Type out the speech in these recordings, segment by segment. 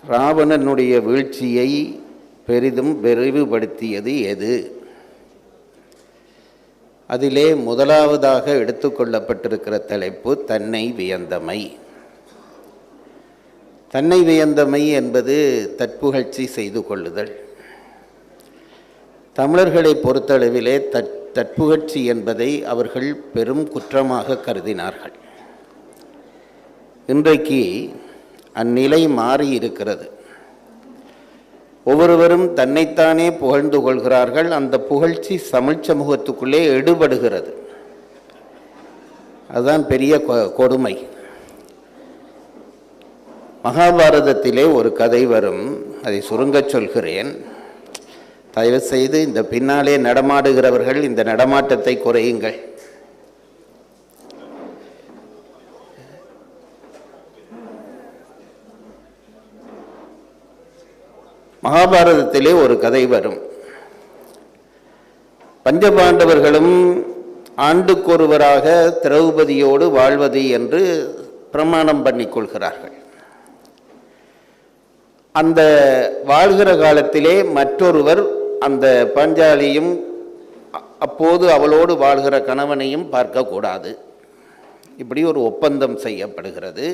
ராவணனுடைய வீழ்ச்சியை பெரிதும் விரிவுபடுத்தியது எது? அதிலே முதலாவதாக எடுத்துக்கொள்ளப்பட்டிருக்கிற தலைப்பு தன்னை வியந்தமை. தன்னை வியந்தமை என்பது தற்புகழ்ச்சி செய்து கொள்ளுதல். தமிழர்களை பொறுத்தளவிலே தற்புகழ்ச்சி என்பதை அவர்கள் பெரும் குற்றமாக கருதினார்கள். இன்றைக்கு அந்நிலை மாறி இருக்கிறது. ஒவ்வொருவரும் தன்னைத்தானே புகழ்ந்து கொள்கிறார்கள். அந்த புகழ்ச்சி தமிழ் சமூகத்துக்குள்ளே எடுபடுகிறது. அதுதான் பெரிய கொடுமை. மகாபாரதத்திலே ஒரு கதை வரும், அதை சுருங்கச் சொல்கிறேன். தயவு செய்து இந்த பின்னாலே நடமாடுகிறவர்கள் இந்த நடமாட்டத்தை குறையுங்கள். மகாபாரதத்திலே ஒரு கதை வரும். பஞ்சபாண்டவர்களும் ஆண்டுக்கொருவராக திரௌபதியோடு வாழ்வது என்று பிரமாணம் பண்ணிக்கொள்கிறார்கள். அந்த வாழ்கிற காலத்திலே மற்றொருவர் அந்த பாஞ்சாலியும் அப்போது அவளோடு வாழ்கிற கணவனையும் பார்க்கக்கூடாது. இப்படி ஒரு ஒப்பந்தம் செய்யப்படுகிறது.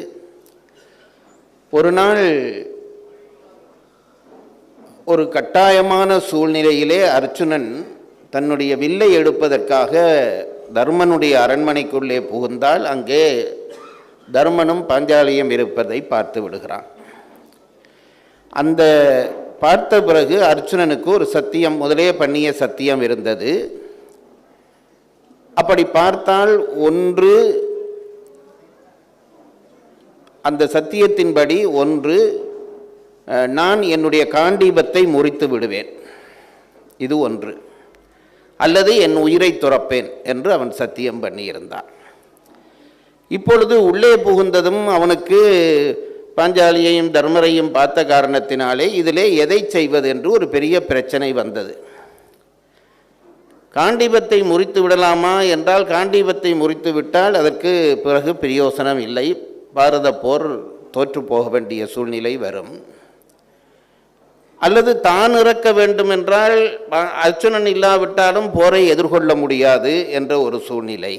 ஒரு நாள் ஒரு கட்டாயமான சூழ்நிலையிலே அர்ச்சுனன் தன்னுடைய வில்லை எடுப்பதற்காக தர்மனுடைய அரண்மனைக்குள்ளே புகுந்தால் அங்கே தர்மனும் பாஞ்சாலியும் இருப்பதை பார்த்து விடுகிறான். அந்த பார்த்த பிறகு அர்ச்சுனனுக்கு ஒரு சத்தியம், முதலே பண்ணிய சத்தியம் இருந்தது. அப்படி பார்த்தால் ஒன்று, அந்த சத்தியத்தின்படி ஒன்று, நான் என்னுடைய காண்டீபத்தை முறித்து விடுவேன், இது ஒன்று, அல்லது என் உயிரை துறப்பேன் என்று அவன் சத்தியம் பண்ணியிருந்தான். இப்பொழுது உள்ளே புகுந்ததும் அவனுக்கு பாஞ்சாலியையும் தர்மரையும் பார்த்த காரணத்தினாலே இதிலே எதை செய்வது என்று ஒரு பெரிய பிரச்சனை வந்தது. காண்டீபத்தை முறித்து விடலாமா என்றால், காண்டீபத்தை முறித்து விட்டால் அதற்கு பிறகு பிரயோசனம் இல்லை, பாரத போர் தோற்று போக வேண்டிய சூழ்நிலை வரும். அல்லது தான் இறக்க வேண்டும் என்றால் அர்ச்சுனன் இல்லாவிட்டாலும் போரை எதிர்கொள்ள முடியாது என்ற ஒரு சூழ்நிலை.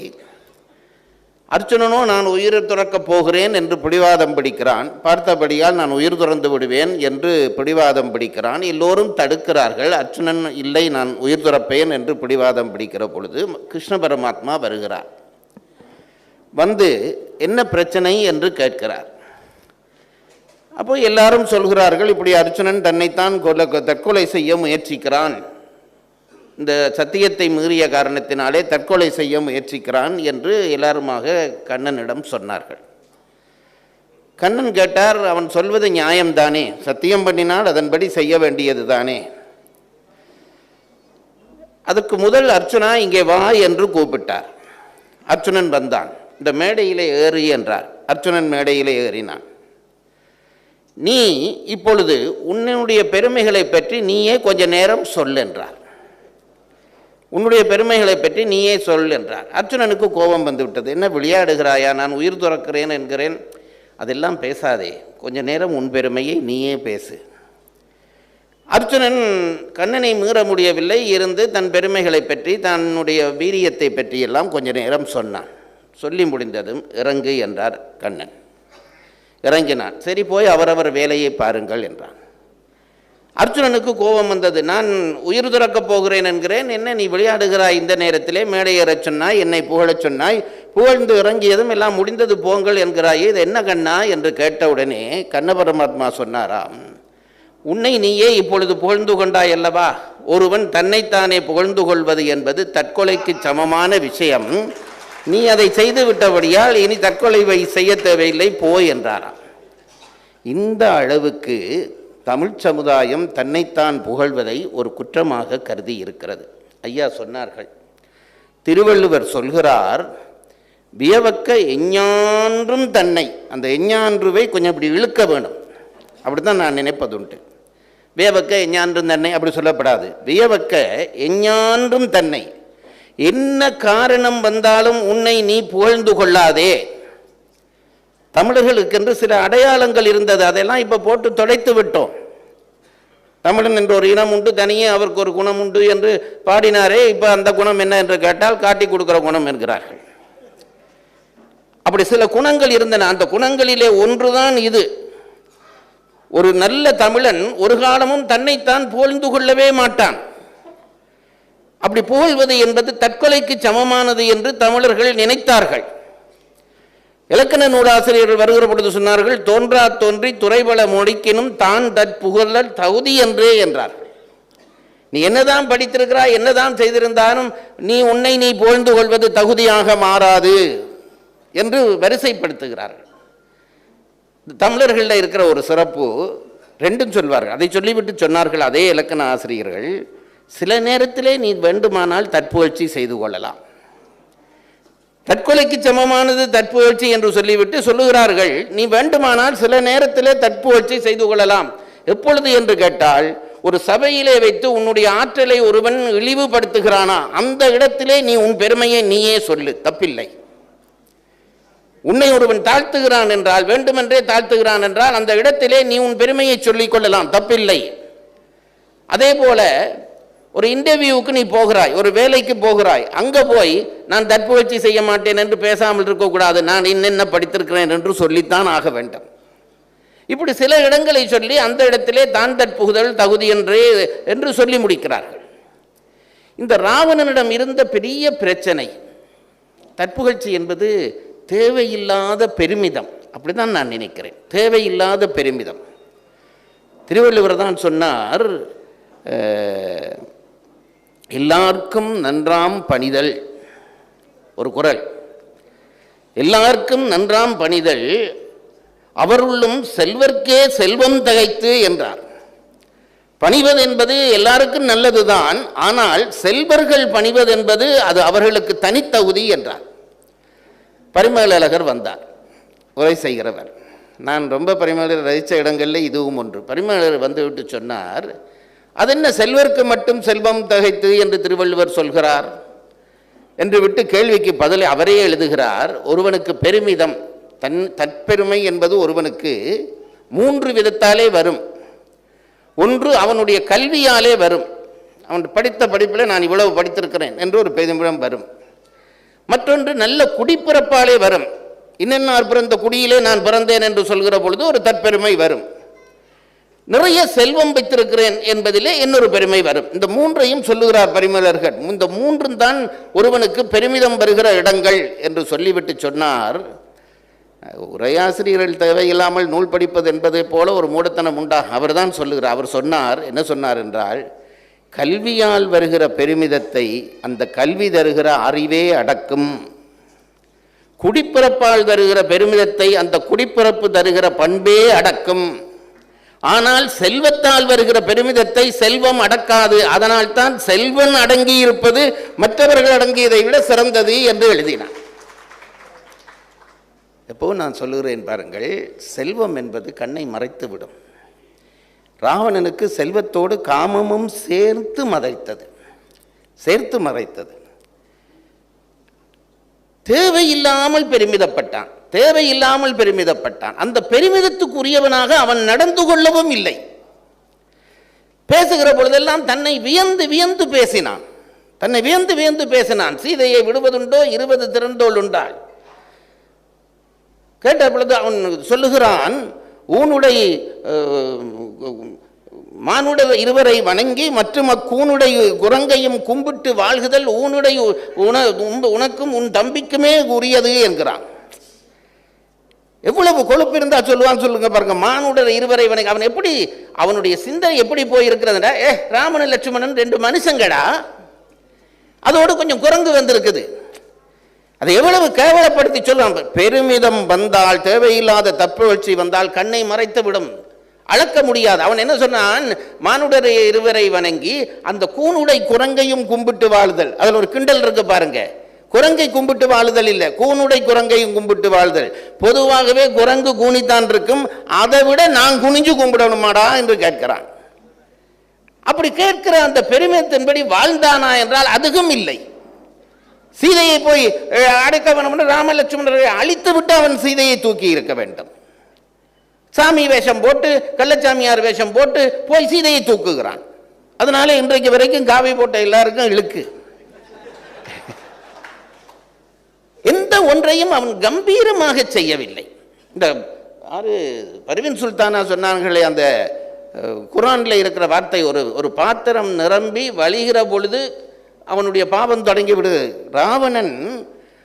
அர்ச்சுனனோ நான் உயிர் துறக்கப் போகிறேன் என்று பிடிவாதம் பிடிக்கிறான். பார்த்தபடியால் நான் உயிர் துறந்து விடுவேன் என்று பிடிவாதம் பிடிக்கிறான். எல்லோரும் தடுக்கிறார்கள். அர்ச்சுனன் இல்லை, நான் உயிர் துறப்பேன் என்று பிடிவாதம் பிடிக்கிற பொழுது கிருஷ்ண பரமாத்மா வருகிறார். வந்து என்ன பிரச்சனை என்று கேட்கிறார். அப்போ எல்லாரும் சொல்கிறார்கள், இப்படி அர்ச்சுனன் தன்னைத்தான் தற்கொலை செய்ய முயற்சிக்கிறான், இந்த சத்தியத்தை மீறிய காரணத்தினாலே தற்கொலை செய்ய முயற்சிக்கிறான் என்று எல்லாருமாக கண்ணனிடம் சொன்னார்கள். கண்ணன் கேட்டார், அவன் சொல்வது நியாயம்தானே, சத்தியம் பண்ணினால் அதன்படி செய்ய வேண்டியது தானே. அதுக்கு முதல் அர்ச்சுனா இங்கே வா என்று கூப்பிட்டார். அர்ச்சுனன் வந்தான். இந்த மேடையிலே ஏறி என்றார். அர்ச்சுனன் மேடையிலே ஏறினான். நீ இப்பொழுது உன்னுடைய பெருமைகளை பற்றி நீயே கொஞ்ச நேரம் சொல் என்றார். உன்னுடைய பெருமைகளை பற்றி நீயே சொல் என்றார். அர்ச்சுனனுக்கு கோபம் வந்து விட்டது. என்ன விளையாடுகிறாயா, நான் உயிர் துறக்கிறேன் என்கிறேன், அதெல்லாம் பேசாதே, கொஞ்ச நேரம் உன் பெருமையை நீயே பேசு. அர்ச்சுனன் கண்ணனை மீற முடியவில்லை, இருந்து தன் பெருமைகளை பற்றி தன்னுடைய வீரியத்தை பற்றியெல்லாம் கொஞ்ச நேரம் சொன்னான். சொல்லி முடிந்ததும் இறங்கு என்றார் கண்ணன். இறங்கினான். சரி, போய் அவரவர் வேலையை பாருங்கள் என்றான். அர்ச்சுனனுக்கு கோபம் வந்தது. நான் உயிர் துறக்கப் போகிறேன் என்கிறேன், என்ன நீ விளையாடுகிறாய், இந்த நேரத்திலே மேடை ஏறச் சொன்னாய், என்னை புகழச் சொன்னாய், புகழ்ந்து இறங்கியதும் எல்லாம் முடிந்தது போங்கள் என்கிறாயே, இது என்ன கண்ணா என்று கேட்டவுடனே கண்ண பரமாத்மா சொன்னாராம், உன்னை நீயே இப்பொழுது புகழ்ந்து கொண்டாய் அல்லவா, ஒருவன் தன்னைத்தானே புகழ்ந்து கொள்வது என்பது தற்கொலைக்கு சமமான விஷயம், நீ அதை செய்து விட்டபடியால் இனி தற்கொலை செய்ய தேவையில்லை, போய் என்றாராம். இந்த அளவுக்கு தமிழ் சமுதாயம் தன்னைத்தான் புகழ்வதை ஒரு குற்றமாக கருதி இருக்கிறது. ஐயா சொன்னார்கள், திருவள்ளுவர் சொல்கிறார், வியவக்க எஞ்ஞான்றும் தன்னை, அந்த எஞ்ஞான்றுவை கொஞ்சம் இப்படி இழுக்க வேணும், அப்படி தான் நான் நினைப்பதுண்டு. வியவக்க எஞ்ஞான்றும் தன்னை அப்படி சொல்லப்படாது. வியவக்க எஞ்ஞான்றும் தன்னை, என்ன காரணம் வந்தாலும் உன்னை நீ புகழ்ந்து கொள்ளாதே, தமிழர்களுக்கென்று சில அடையாளங்கள் இருந்தது, அதெல்லாம் இப்போ போட்டு தொலைத்து விட்டோம். தமிழன் என்ற ஒரு இனம் உண்டு, தனியே அவருக்கு ஒரு குணம் உண்டு என்று பாடினாரே, இப்போ அந்த குணம் என்ன என்று கேட்டால் காட்டி கொடுக்கிற குணம் என்கிறார்கள். அப்படி சில குணங்கள் இருந்தன. அந்த குணங்களிலே ஒன்றுதான் இது. ஒரு நல்ல தமிழன் ஒரு காலமும் தன்னைத்தான் புகழ்ந்து கொள்ளவே மாட்டான். அப்படி புகழ்வது என்பது தற்கொலைக்கு சமமானது என்று தமிழர்கள் நினைத்தார்கள். இலக்கண நூலாசிரியர்கள் வருகிற பொழுது சொன்னார்கள், தோன்றா தோன்றி துறைபல மொழிக்கினும் தான் தற்புகழல் தகுதி என்றே என்றார்கள். நீ என்னதான் படித்திருக்கிறாய், என்னதான் செய்திருந்தாலும் உன்னை நீ புகழ்ந்து கொள்வது தகுதியாக மாறாது என்று வரிசைப்படுத்துகிறார்கள். தமிழர்களில் இருக்கிற ஒரு சிறப்பு ரெண்டும் சொல்வார்கள். அதை சொல்லிவிட்டு சொன்னார்கள் அதே இலக்கண ஆசிரியர்கள், சில நேரத்திலே நீ வேண்டுமானால் தற்புகழ்ச்சி செய்து கொள்ளலாம். தற்கொலைக்கு சமமானது தற்புகழ்ச்சி என்று சொல்லிவிட்டு சொல்லுகிறார்கள், நீ வேண்டுமானால் சில நேரத்திலே தற்புகழ்ச்சி செய்து கொள்ளலாம். எப்பொழுது என்று கேட்டால், ஒரு சபையிலே வைத்து உன்னுடைய ஆற்றலை ஒருவன் இழிவுபடுத்துகிறானா, அந்த இடத்திலே நீ உன் பெருமையை நீயே சொல்லு, தப்பில்லை. உன்னை ஒருவன் தாழ்த்துகிறான் என்றால், வேண்டுமென்றே தாழ்த்துகிறான் என்றால், அந்த இடத்திலே நீ உன் பெருமையை சொல்லிக் கொள்ளலாம், தப்பில்லை. அதே போல ஒரு இன்டர்வியூவுக்கு நீ போகிறாய், ஒரு வேலைக்கு போகிறாய், அங்கே போய் நான் தற்புகழ்ச்சி செய்ய மாட்டேன் என்று பேசாமல் இருக்கக்கூடாது, நான் என்னென்ன படித்திருக்கிறேன் என்று சொல்லித்தான் ஆக வேண்டும். இப்படி சில இடங்களை சொல்லி அந்த இடத்திலே தான் தற்புகுதல் தகுதி என்று சொல்லி முடிக்கிறார்கள். இந்த ராவணனிடம் இருந்த பெரிய பிரச்சனை தற்புகழ்ச்சி என்பது தேவையில்லாத பெருமிதம். அப்படிதான் நான் நினைக்கிறேன், தேவையில்லாத பெருமிதம். திருவள்ளுவர் தான் சொன்னார், எல்லாருக்கும் நன்றாம் பணிதல், ஒரு குறள், எல்லாருக்கும் நன்றாம் பணிதல் அவருள்ளும் செல்வர்க்கே செல்வம் தகைத்து என்றார். பணிவது என்பது எல்லாருக்கும் நல்லதுதான், ஆனால் செல்வர்கள் பணிவது என்பது அது அவர்களுக்கு தனித்தகுதி என்றார். பரிமேலழகர் வந்தார், உரை செய்கிறவர். நான் ரொம்ப பரிமேலழகர் ரசித்த இடங்களில் இதுவும் ஒன்று. பரிமேலழகர் வந்துவிட்டு சொன்னார், அது என்ன செல்வர்க்கு மட்டும் செல்வம் தகைத்து என்று திருவள்ளுவர் சொல்கிறார் என்று விட்டு கேள்விக்கு பதிலை அவரே எழுதுகிறார். ஒருவனுக்கு பெருமிதம், தற்பெருமை என்பது ஒருவனுக்கு 3 விதத்தாலே வரும். ஒன்று அவனுடைய கல்வியாலே வரும், அவன் படித்த படிப்பில் நான் இவ்வளவு படித்திருக்கிறேன் என்று ஒரு பெருமிதம் வரும். மற்றொன்று நல்ல குடிப்பிறப்பாலே வரும், இன்னென்னார் பிறந்த குடியிலே நான் பிறந்தேன் என்று சொல்கிற பொழுது ஒரு தற்பெருமை வரும். நிறைய செல்வம் வைத்திருக்கிறேன் என்பதிலே இன்னொரு பெருமை வரும். இந்த 3ஐயும் சொல்லுகிறார் பரிமேலழகர். இந்த 3 தான் ஒருவனுக்கு பெருமிதம் வருகிற இடங்கள் என்று சொல்லிவிட்டு சொன்னார், உரையாசிரியர்கள் தேவையில்லாமல் நூல் படிப்பது என்பதை போல ஒரு மூடத்தனம் உண்டா? அவர் தான் சொல்லுகிறார். அவர் சொன்னார், என்ன சொன்னார் என்றால், கல்வியால் வருகிற பெருமிதத்தை அந்த கல்வி தருகிற அறிவே அடக்கும். குடிப்பிறப்பால் தருகிற பெருமிதத்தை அந்த குடிப்பிறப்பு தருகிற பண்பே அடக்கும். ஆனால் செல்வத்தால் வருகிற பெருமிதத்தை செல்வம் அடக்காது. அதனால் தான் செல்வன் அடங்கி இருப்பது மற்றவர்கள் அடங்கியதை விட சிறந்தது என்று எழுதினார். எப்போ நான் சொல்லுகிறேன் பாருங்கள், செல்வம் என்பது கண்ணை மறைத்துவிடும். ராவணனுக்கு செல்வத்தோடு காமமும் சேர்த்து மறைத்தது. தேவையில்லாமல் பெருமிதப்பட்டான். அந்த பெருமிதத்துக்குரியவனாக அவன் நடந்து கொள்ளவும் இல்லை. பேசுகிற பொழுதெல்லாம் தன்னை வியந்து பேசினான். சீதையை விடுவதுண்டோ 20 திறந்தோள் உண்டாள். கேட்ட பொழுது அவன் சொல்லுகிறான், ஊனுடை மானுட இருவரை வணங்கி மற்றும் அக்கூனுடைய குரங்கையும் கும்பிட்டு வாழ்குதல் ஊனுடைய உனக்கும் உன் தம்பிக்குமே உரியது என்கிறான். எவ்வளவு கொழுப்பு இருந்தா சொல்லுவான்னு சொல்லுங்க பாருங்க. மானுடர் இருவரை வணங்கி, அவன் எப்படி, அவனுடைய சிந்தனை எப்படி போயிருக்கிறதுடா, ராமன் லட்சுமணன் 2 மனுஷங்கடா, அதோடு கொஞ்சம் குரங்கு வந்திருக்குது. அதை எவ்வளவு கேவலப்படுத்தி சொல்லுவான். பெருமிதம் வந்தால், தேவையில்லாத தப்புகழ்ச்சி வந்தால் கண்ணை மறைத்து விடும், அளக்க முடியாது. அவன் என்ன சொன்னான், மானுடரை இருவரை வணங்கி அந்த கூனுடை குரங்கையும் கும்பிட்டு வாழுதல். அதில் ஒரு கிண்டல் இருக்கு பாருங்க. குரங்கை கும்பிட்டு வாழுதல் இல்லை, கூனுடை குரங்கையும் கும்பிட்டு வாழுதல். பொதுவாகவே குரங்கு கூனித்தான் இருக்கும், அதை விட நான் குனிஞ்சு கும்பிடணுமாடா என்று கேட்கிறான். அப்படி கேட்கிற அந்த பெருமிதத்தின்படி வாழ்ந்தானா என்றால் அதுவும் இல்லை. சீதையை போய் அடைக்க வேண்டும், ராமலட்சுமணரை அழித்து விட்டு அவன் சீதையை தூக்கி இருக்க வேண்டும். சாமி வேஷம் போட்டு, கள்ளச்சாமியார் வேஷம் போட்டு போய் சீதையை தூக்குகிறான். அதனால இன்றைக்கு வரைக்கும் காவி போட்ட எல்லாருக்கும் இழுக்கு. எந்த ஒன்றையும் அவன் கம்பீரமாக செய்யவில்லை. இந்த பர்வீன் சுல்தானா சொன்னார்களே, அந்த குர்ஆன்ல இருக்கிற வார்த்தை, ஒரு பாத்திரம் நிரம்பி வழிகிற பொழுது அவனுடைய பாவம் தொடங்கி விடுது. ராவணன்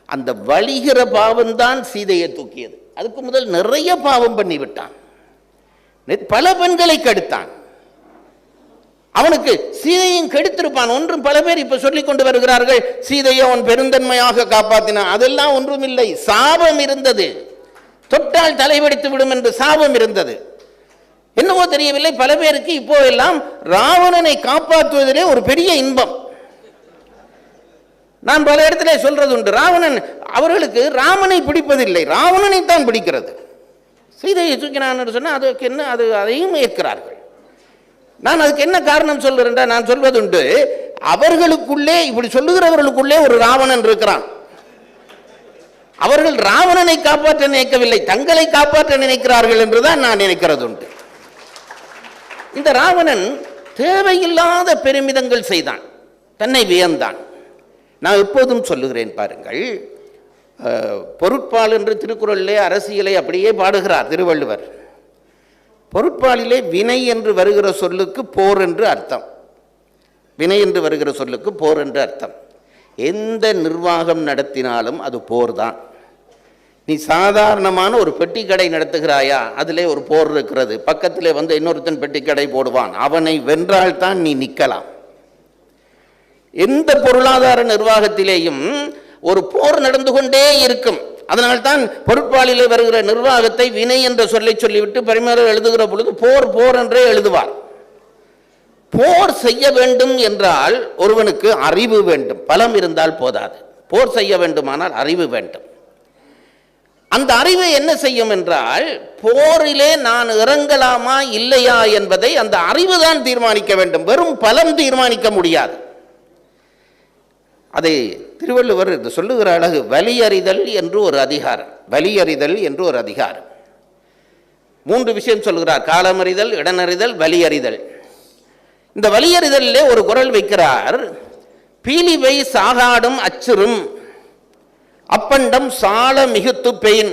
அந்த வழிகிற பாவம்தான் சீதையை தூக்கியது. அதுக்கு முதல் நிறைய பாவம் பண்ணி விட்டான், பல பெண்களை கெடுத்தான். அவனுக்கு சீதையும் கெடுத்திருப்பான். ஒன்றும் பல பேர் இப்ப சொல்லிக் கொண்டு வருகிறார்கள், சீதையை அவன் பெருந்தன்மையாக காப்பாற்றினான். அதெல்லாம் ஒன்றும் இல்லை, சாபம் இருந்தது. தொட்டால் தலைவடித்து விடும் என்று சாபம் இருந்தது. என்னவோ தெரியவில்லை, பல பேருக்கு இப்போ எல்லாம் ராவணனை காப்பாற்றுவதிலே ஒரு பெரிய இன்பம். நான் பல இடத்துல சொல்றது உண்டு, ராவணன் அவர்களுக்கு ராமனை பிடிப்பதில்லை, ராவணனை தான் பிடிக்கிறது. சீதையை தூக்கினான் சொன்னா அதுக்கு என்ன, அதையும் ஏற்கிறார்கள். நான் அதுக்கு என்ன காரணம் சொல்கிறேன், நான் சொல்வதுண்டு, அவர்களுக்குள்ளே, இப்படி சொல்லுகிறவர்களுக்குள்ளே ஒரு ராவணன் இருக்கிறான். அவர்கள் ராவணனை காப்பாற்ற நினைக்கவில்லை, தங்களை காப்பாற்ற நினைக்கிறார்கள் என்றுதான் நான் நினைக்கிறது உண்டு. இந்த ராவணன் தேவையில்லாத பெருமிதங்கள் செய்தான், தன்னை வியந்தான். நான் எப்போதும் சொல்லுகிறேன் பாருங்கள், பொருட்பால் என்று திருக்குறளிலே அரசியலை அப்படியே பாடுகிறார் திருவள்ளுவர். பொருட்பாலிலே வினை என்று வருகிற சொல்லுக்கு போர் என்று அர்த்தம். வினை என்று வருகிற சொல்லுக்கு போர் என்று அர்த்தம். எந்த நிர்வாகம் நடத்தினாலும் அது போர் தான். நீ சாதாரணமான ஒரு பெட்டி கடை நடத்துகிறாயா, அதிலே ஒரு போர் இருக்கிறது. பக்கத்திலே வந்து இன்னொருத்தன் பெட்டி கடை போடுவான், அவனை வென்றால்தான் நீ நிற்கலாம். எந்த பொருளாதார நிர்வாகத்திலேயும் ஒரு போர் நடந்து கொண்டே இருக்கும். அதனால்தான் பொருட்பாலிலே வருகிற நிர்வாகத்தை வினை என்ற சொல்லை சொல்லிவிட்டு பரிமாறர் எழுதுகிற பொழுது போர் போர் என்றே எழுதுவார். போர் செய்ய வேண்டும் என்றால் ஒருவனுக்கு அறிவு வேண்டும், பலம் இருந்தால் போதாது. போர் செய்ய வேண்டுமானால் அறிவு வேண்டும். அந்த அறிவு என்ன செய்யும் என்றால், போரிலே நான் இறங்கலாமா இல்லையா என்பதை அந்த அறிவு தான் தீர்மானிக்க வேண்டும், வெறும் பலம் தீர்மானிக்க முடியாது. அதை திருவள்ளுவர் சொல்லுகிற அழகு, வலியறிதல் என்று ஒரு அதிகாரம். வலியறிதல் என்று ஒரு அதிகாரம் 3 விஷயம் சொல்கிறார்: காலமறிதல், இடனறிதல், வலியறிதல். இந்த வலியறிதலிலே ஒரு குறள் வைக்கிறார்: பீலிவை சாகாடும் அச்சுறும் அப்பண்டம் சால மிகுத்து பெயின்.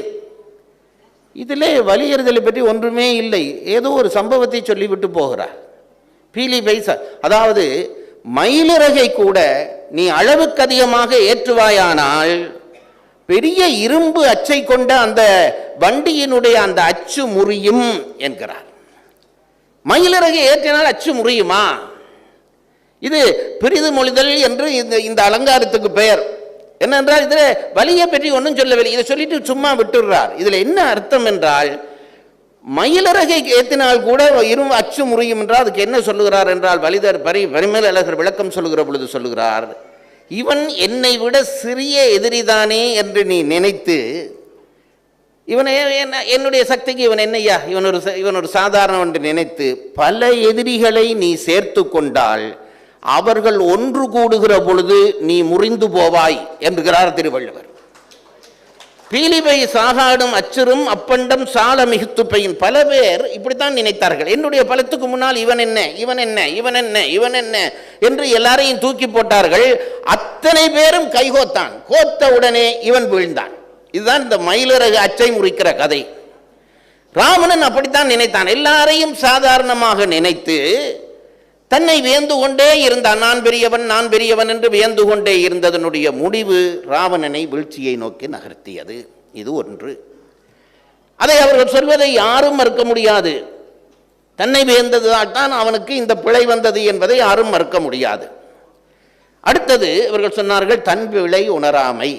இதிலே வலியறிதலை பற்றி ஒன்றுமே இல்லை, ஏதோ ஒரு சம்பவத்தை சொல்லிவிட்டு போகிறார். பீலிவை, அதாவது மயிலிறகை கூட நீ அளவுக்கு அதிகமாக ஏற்றுவாயானால் பெரிய இரும்பு அச்சை கொண்ட அந்த வண்டியினுடைய அந்த அச்சு முறியும் என்கிறார். மயிலிறகை ஏற்றினால் அச்சு முறியுமா? இது பிரிது மொழிதல் என்று இந்த அலங்காரத்துக்கு பெயர். என்னென்றால் இதில் வலியை பற்றி ஒன்றும் சொல்லவில்லை, இதை சொல்லிட்டு சும்மா விட்டுடுறார். இதில் என்ன அர்த்தம் என்றால், மயிலிறகை ஏற்றினால் கூட இரும்பு அச்சு முறியும் என்றால் அதுக்கு என்ன சொல்லுகிறார் என்றால், வலிதர் பரிமேல் அழகர் விளக்கம் சொல்லுகிற பொழுது சொல்லுகிறார், இவன் என்னை விட சிறிய எதிரிதானே என்று நீ நினைத்து, இவன் என்னுடைய சக்திக்கு இவன் என்னையா, இவன் ஒரு சாதாரண என்று நினைத்து பல எதிரிகளை நீ சேர்த்து கொண்டால் அவர்கள் ஒன்று கூடுகிற பொழுது நீ முறிந்து போவாய் என்கிறார் திருவள்ளுவர். பீலிவை சாகாடும் அச்சுறும் அப்பண்டம் சால மிகுத்து பெயின். பல பேர் இப்படித்தான் நினைத்தார்கள், என்னுடைய பலத்துக்கு முன்னால் இவன் என்ன, இவன் என்ன, இவன் என்ன, இவன் என்ன என்று எல்லாரையும் தூக்கி போட்டார்கள். அத்தனை பேரும் கைகோத்தான், கோத்த உடனே இவன் வீழ்ந்தான். இதுதான் இந்த மயிலிறகு அச்சை முறிக்கிற கதை. ராவணன் அப்படித்தான் நினைத்தான், எல்லாரையும் சாதாரணமாக நினைத்து தன்னை வியந்து கொண்டே இருந்தான். நான் பெரியவன், நான் பெரியவன் என்று வியந்து கொண்டே இருந்ததனுடைய முடிவு ராவணனை வீழ்ச்சியை நோக்கி நகர்த்தியது. இது ஒன்று. அதை அவர்கள் சொல்வதை யாரும் மறுக்க முடியாது. தன்னை வியந்ததால் தான் அவனுக்கு இந்த பிழை வந்தது என்பதை யாரும் மறுக்க முடியாது. அடுத்தது இவர்கள் சொன்னார்கள் தன் பிழை உணராமை.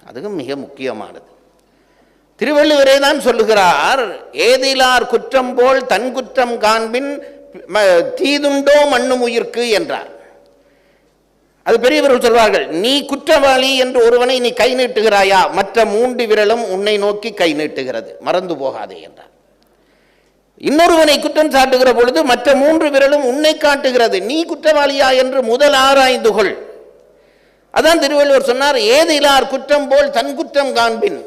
அதுவும் மிக முக்கியமானது. திருவள்ளுவரே தான் சொல்லுகிறார், ஏதிலார் குற்றம் போல் தன் குற்றம் காண்பின் தீதுண்டோ மண்ணும் உயிர்க்கு என்றார். அது பெரியவர்கள் சொல்வார்கள், நீ குற்றவாளி என்று ஒருவனை நீ கை நீட்டுகிறாயா, மற்ற 3 விரலும் உன்னை நோக்கி கை நீட்டுகிறது, மறந்து போகாதே என்றார். இன்னொருவனை குற்றம் சாட்டுகிற பொழுது மற்ற 3 விரலும் உன்னை காட்டுகிறது, நீ குற்றவாளியா என்று முதல் ஆராய்ந்து கொள். அதான் திருவள்ளுவர் சொன்னார், ஏதிலார் குற்றம் போல் தன் குற்றம் காண்பின்.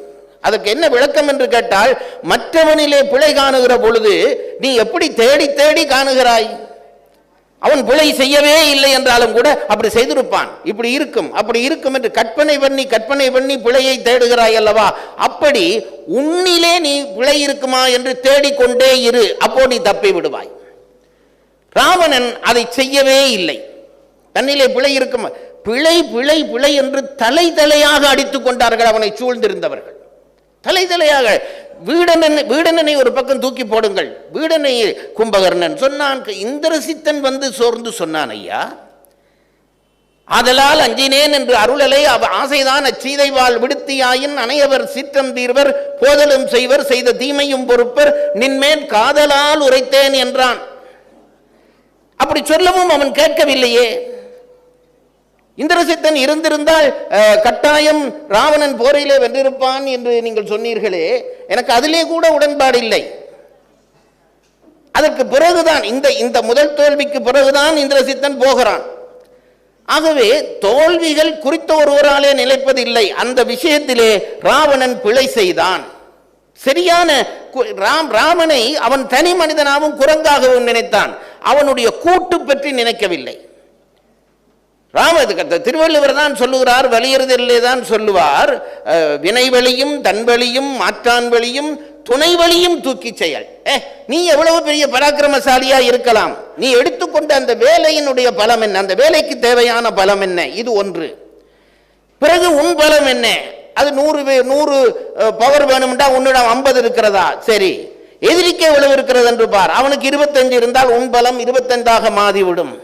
அதற்கு என்ன விளக்கம் என்று கேட்டால், மற்றவனிலே பிழை காணுகிற பொழுது நீ எப்படி தேடி தேடி காணுகிறாய்? அவன் பிழை செய்யவே இல்லை என்றாலும் கூட அப்படி செய்திருப்பான், இப்படி இருக்கும் அப்படி இருக்கும் என்று கற்பனை பண்ணி பிழையை தேடுகிறாய் அல்லவா? அப்படி உன்னிலே நீ பிழை இருக்குமா என்று தேடிக்கொண்டே இரு, அப்போ நீ தப்பி விடுவாய். ராவணன் அதை செய்யவே இல்லை. தன்னிலே பிழை இருக்கும், பிழை பிழை பிழை என்று தலை தலையாக அடித்துக் கொண்டார்கள் அவனை சூழ்ந்திருந்தவர்கள். தலை தலையாக வீடனனை ஒரு பக்கம் தூக்கி போடுங்கள். வீடனை கும்பகர்ணன் சொன்னான், இந்திரசித்தன் வந்து சோர்ந்து சொன்னான், ஐயா ஆதலால் அஞ்சினேன் என்று அருளலை ஆசைதான் அச்சீதைவால் விடுத்தியாயின் அனையவர் சீற்றம் தீர்வர் போதலும் செய்வர் செய்த தீமையும் பொறுப்பர் நின்மேன் காதலால் உரைத்தேன் என்றான். அப்படி சொல்லவும் அவன் கேட்கவில்லையே. இந்திரசித்தன் இருந்திருந்தால் கட்டாயம் ராவணன் போரிலே வென்றிருப்பான் என்று நீங்கள் சொன்னீர்களே, எனக்கு அதிலே கூட உடன்பாடு இல்லை. அதற்கு பிறகுதான் இந்த முதல் தோல்விக்கு பிறகுதான் இந்திரசித்தன் போகிறான். ஆகவே தோல்விகள் குறித்த ஒருவராலே நிலைப்பதில்லை. அந்த விஷயத்திலே ராவணன் பிழை செய்தான். சரியான ராமனை அவன் தனி மனிதனாகவும் குரங்காகவும் நினைத்தான், அவனுடைய கூட்டு பற்றி நினைக்கவில்லை. திருவள்ளுவர் தான் சொல்லுகிறார், வலியுறுதலே தான் சொல்லுவார், வினைவழியும் தன்வழியும் மாற்றான் வழியும் துணை வழியும் தூக்கி செயல். நீ எவ்வளவு பெரிய பராக்கிரமசாலியா இருக்கலாம், நீ எடுத்துக்கொண்ட அந்த வேலையினுடைய பலம் என்ன, அந்த வேலைக்கு தேவையான பலம் என்ன, இது ஒன்று. பிறகு உன் பலம் என்ன, அது 100 பவர் வேணும்டா உன்னிடம் 50 இருக்கிறதா, சரி எதிரிக்கு எவ்வளவு இருக்கிறது என்று பார், அவனுக்கு 25 இருந்தால் உன் பலம் 25ஆக மாறிவிடும்.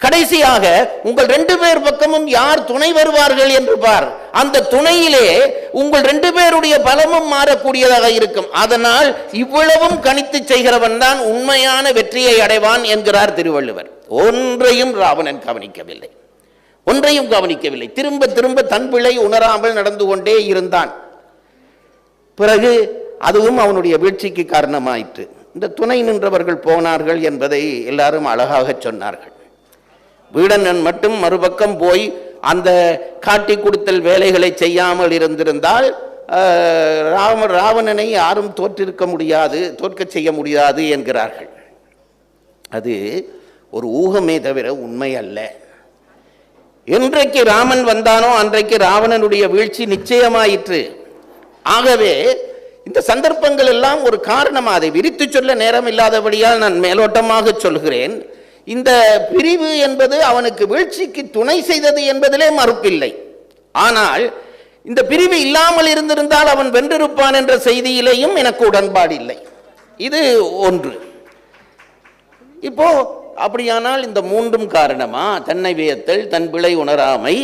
கடைசியாக உங்கள் 2 பேர் பக்கமும் யார் துணை வருவார்கள் என்று பார், அந்த துணையிலே உங்கள் 2 பேருடைய பலமும் மாறக்கூடியதாக இருக்கும். அதனால் இவ்வளவும் கணித்து செய்கிறவன் தான் உண்மையான வெற்றியை அடைவான் என்கிறார் திருவள்ளுவர். ஒன்றையும் ராவணன் கவனிக்கவில்லை, ஒன்றையும் கவனிக்கவில்லை. திரும்ப திரும்ப தன் பிழை உணராமல் நடந்து கொண்டே இருந்தான். பிறகு அதுவும் அவனுடைய வீழ்ச்சிக்கு காரணமாயிற்று. இந்த துணை நின்றவர்கள் போனார்கள் என்பதை எல்லாரும் அழகாக சொன்னார்கள். வீடனன் மட்டும் மறுபக்கம் போய் அந்த காட்டி கொடுத்தல் வேலைகளை செய்யாமல் இருந்திருந்தால் ராவணனை யாரும் தோற்க செய்ய முடியாது என்கிறார்கள். அது ஒரு ஊகமே தவிர உண்மை அல்ல. என்றைக்கு ராமன் வந்தானோ அன்றைக்கு ராவணனுடைய வீழ்ச்சி நிச்சயமாயிற்று. ஆகவே இந்த சந்தர்ப்பங்கள் எல்லாம் ஒரு காரணம். அதை விரித்து சொல்ல நேரம் இல்லாதபடியால் நான் மேலோட்டமாக சொல்கிறேன். இந்த பிரிவு என்பது அவனுக்கு வீழ்ச்சிக்கு துணை செய்தது என்பதிலே மறுப்பில்லை. ஆனால் இந்த பிரிவு இல்லாமல் இருந்திருந்தால் அவன் வென்றிருப்பான் என்ற செய்தியிலேயும் எனக்கு உடன்பாடு இல்லை. இது ஒன்று. இப்போ அப்படியானால் இந்த 3ம் காரணமா, தன்னை வியத்தல், தன் பிழை உணராமை,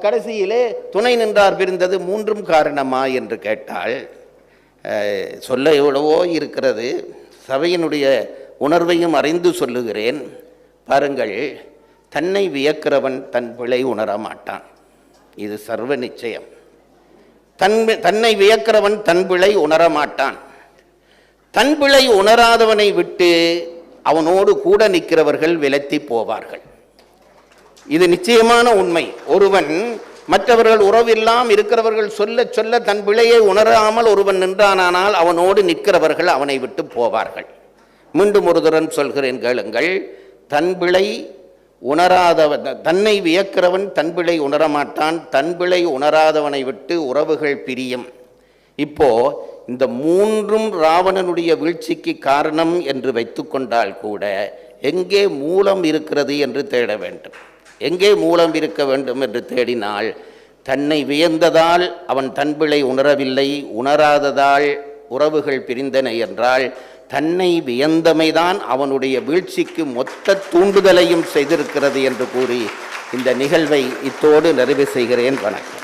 கடைசியிலே துணை நின்றார் பிரிந்தது 3ம் காரணமா என்று கேட்டால் சொல்ல எவ்வளவோ இருக்கிறது. சபையினுடைய உணர்வையும் அறிந்து சொல்லுகிறேன். பாருங்கள், தன்னை வியக்கிறவன் தன் பிழை உணர மாட்டான், இது சர்வ நிச்சயம். தன்னை வியக்கிறவன் தன் பிழை உணர மாட்டான். தன் பிழை உணராதவனை விட்டு அவனோடு கூட நிற்கிறவர்கள் விலத்தி போவார்கள். இது நிச்சயமான உண்மை. ஒருவன் மற்றவர்கள் உறவில்லாம் இருக்கிறவர்கள் சொல்ல சொல்ல தன் பிழையை உணராமல் ஒருவன் நின்றானால் அவனோடு நிற்கிறவர்கள் அவனை விட்டு போவார்கள். மீண்டும் ஒரு தரம் சொல்கிறேன், கேளுங்கள். தன் பிழை உணராதவன், தன்னை வியக்கிறவன் தன் பிழை உணரமாட்டான். தன் பிழை உணராதவனை விட்டு உறவுகள் பிரியும். இப்போ இந்த 3ம் ராவணனுடைய வீழ்ச்சிக்கு காரணம் என்று வைத்துக்கொண்டால் கூட எங்கே மூலம் இருக்கிறது என்று தேட வேண்டும். எங்கே மூலம் இருக்க வேண்டும் என்று தேடினால், தன்னை வியந்ததால் அவன் தன் பிழை உணரவில்லை, உணராததால் உறவுகள் பிரிந்தன என்றால் தன்னை வியந்தமைதான் அவனுடைய வீழ்ச்சிக்கு மொத்த தூண்டுதலையும் செய்திருக்கிறது என்று கூறி இந்த நிகழ்வை இத்தோடு நிறைவு செய்கிறேன். வணக்கம்.